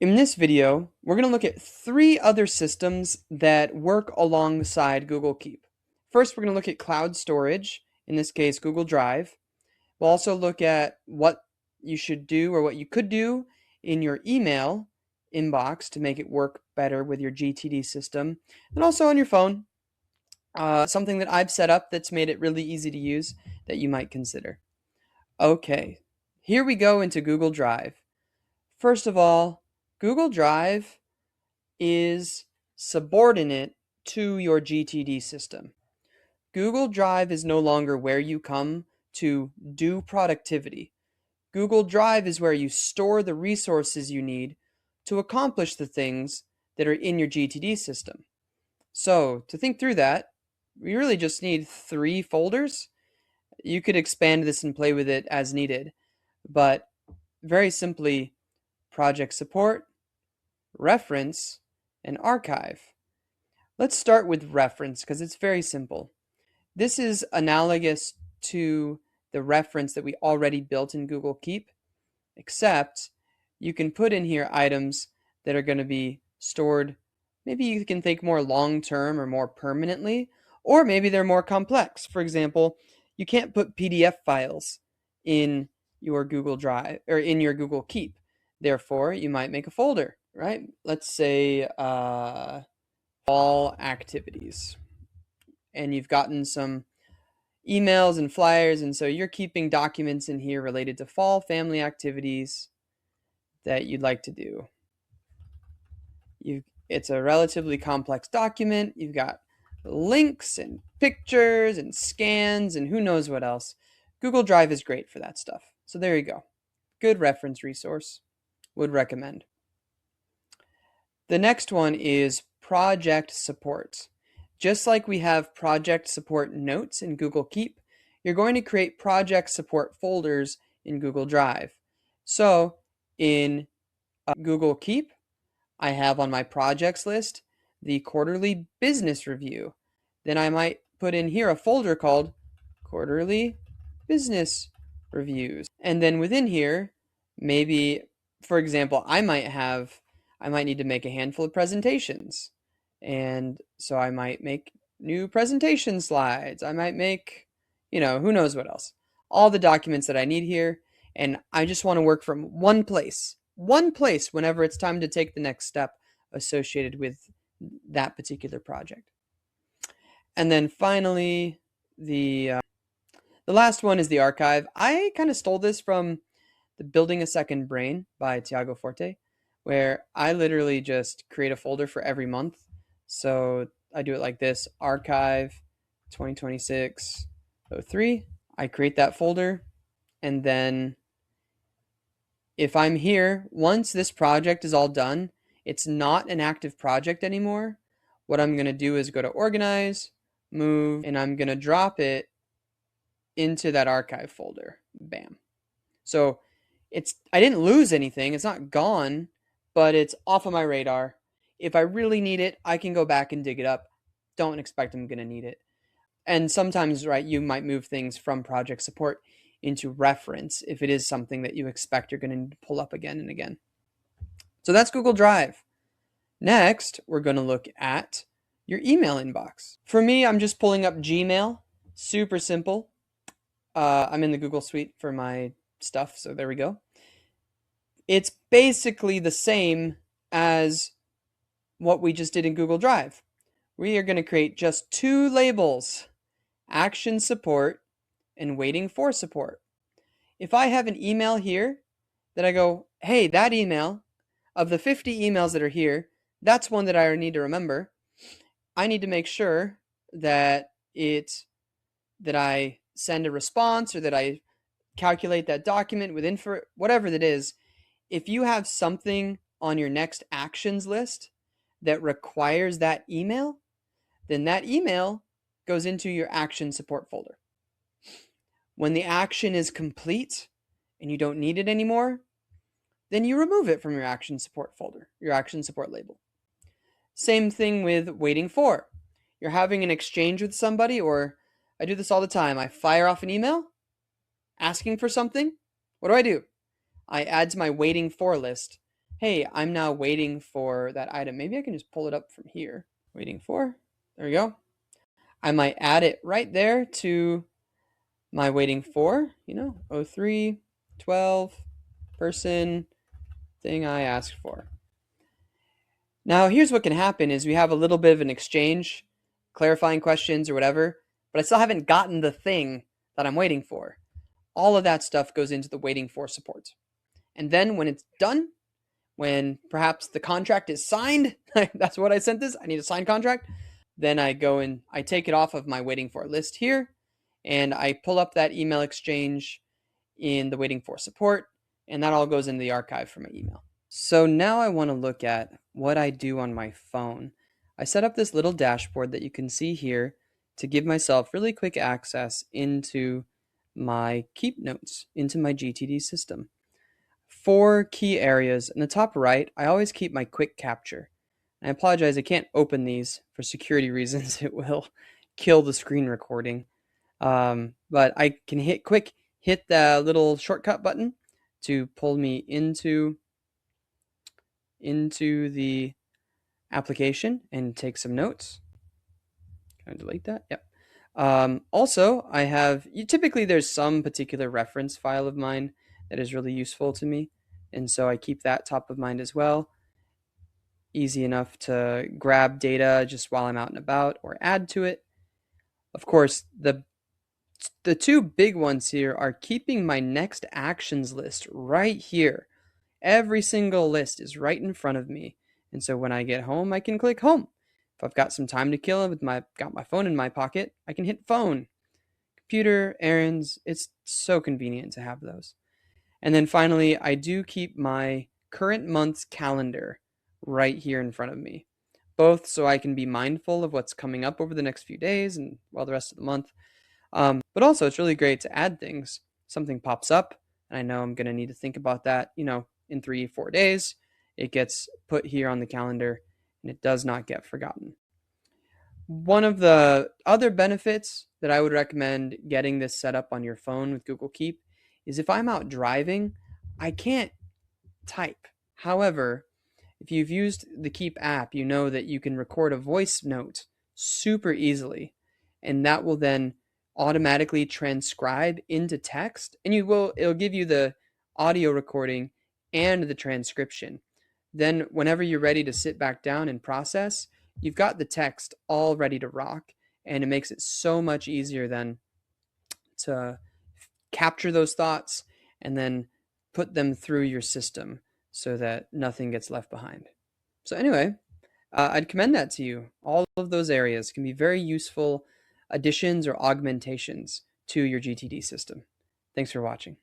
In this video, we're going to look at 3 other systems that work alongside Google Keep. First, we're going to look at cloud storage, in this case, Google Drive. We'll also look at what you should do or what you could do in your email inbox to make it work better with your GTD system, and also on your phone. Something that I've set up that's made it really easy to use that you might consider. Okay, here we go into Google Drive. First of all, Google Drive is subordinate to your GTD system. Google Drive is no longer where you come to do productivity. Google Drive is where you store the resources you need to accomplish the things that are in your GTD system. So, to think through that, we really just need 3 folders. You could expand this and play with it as needed, but very simply, project support, reference, and archive. Let's start with reference because it's very simple. This is analogous to the reference that we already built in Google Keep, except you can put in here items that are going to be stored. Maybe you can think more long-term or more permanently, or maybe they're more complex. For example, you can't put PDF files in your Google Drive or in your Google Keep. Therefore, you might make a folder, right? Let's say fall activities. And you've gotten some emails and flyers, and so you're keeping documents in here related to fall family activities that you'd like to do. It's a relatively complex document. You've got links and pictures and scans and who knows what else. Google Drive is great for that stuff. So there you go. Good reference resource. Would recommend. The next one is project support. Just like we have project support notes in Google Keep, you're going to create project support folders in Google Drive. So in Google Keep, I have on my projects list the quarterly business review. Then I might put in here a folder called quarterly business reviews. And then within here, maybe, for example, I might need to make a handful of presentations. And so I might make new presentation slides. I might make, who knows what else. All the documents that I need here. And I just want to work from one place whenever it's time to take the next step associated with that particular project. And then finally, the last one is the archive. I kind of stole this from the Building a Second Brain by Tiago Forte, where I literally just create a folder for every month. So I do it like this: archive 2026-03. I create that folder, and then if I'm here, once this project is all done, it's not an active project anymore. What I'm going to do is go to organize, move, and I'm going to drop it into that archive folder. Bam. So I didn't lose anything. It's not gone, but it's off of my radar. If I really need it, I can go back and dig it up. Don't expect I'm going to need it. And sometimes, right, you might move things from project support into reference if it is something that you expect you're going to need to pull up again and again. So that's Google Drive. Next, we're going to look at your email inbox. For me, I'm just pulling up Gmail. Super simple. I'm in the Google Suite for my stuff, so there we go. It's basically the same as what we just did in Google Drive. We are going to create just 2 labels: action support and waiting for support. If I have an email here that I go, hey, that email, of the 50 emails that are here, that's one that I need to remember. I need to make sure that I send a response, or that I calculate that document with info, whatever that is. If you have something on your next actions list that requires that email, then that email goes into your action support folder. When the action is complete and you don't need it anymore, then you remove it from your action support folder, your action support label. Same thing with waiting for. You're having an exchange with somebody, or I do this all the time. I fire off an email asking for something. What do? I add to my waiting for list hey, I'm now waiting for that item. Maybe I can just pull it up from here. Waiting for, there we go. I might add it right there to my waiting for, 03, 12, person, thing I asked for. Now, here's what can happen is we have a little bit of an exchange, clarifying questions or whatever, but I still haven't gotten the thing that I'm waiting for. All of that stuff goes into the waiting for support. And then when it's done, when perhaps the contract is signed, that's what I sent this, I need a signed contract, then I go and I take it off of my waiting for list here, and I pull up that email exchange in the waiting for support, and that all goes into the archive for my email. So now I want to look at what I do on my phone. I set up this little dashboard that you can see here to give myself really quick access into my keep notes, into my GTD system. 4 key areas. In the top right, I always keep my quick capture. I apologize, I can't open these for security reasons. It will kill the screen recording. But I can hit the little shortcut button to pull me into the application and take some notes. Can I delete that? Yep. Also, I have, typically there's some particular reference file of mine that is really useful to me. And so I keep that top of mind as well. Easy enough to grab data just while I'm out and about or add to it. Of course, the 2 big ones here are keeping my next actions list right here. Every single list is right in front of me. And so when I get home, I can click home. If I've got some time to kill with got my phone in my pocket, I can hit phone. Computer, errands, it's so convenient to have those. And then finally, I do keep my current month's calendar right here in front of me, both so I can be mindful of what's coming up over the next few days and the rest of the month. But also, it's really great to add things. Something pops up, and I know I'm going to need to think about that, in 3-4 days. It gets put here on the calendar, and it does not get forgotten. One of the other benefits that I would recommend getting this set up on your phone with Google Keep is if I'm out driving, I can't type. However, if you've used the Keep app, you know that you can record a voice note super easily, and that will then automatically transcribe into text, and it'll give you the audio recording and the transcription. Then whenever you're ready to sit back down and process, you've got the text all ready to rock, and it makes it so much easier then to capture those thoughts and then put them through your system so that nothing gets left behind. So anyway, I'd commend that to you. All of those areas can be very useful additions or augmentations to your GTD system. Thanks for watching.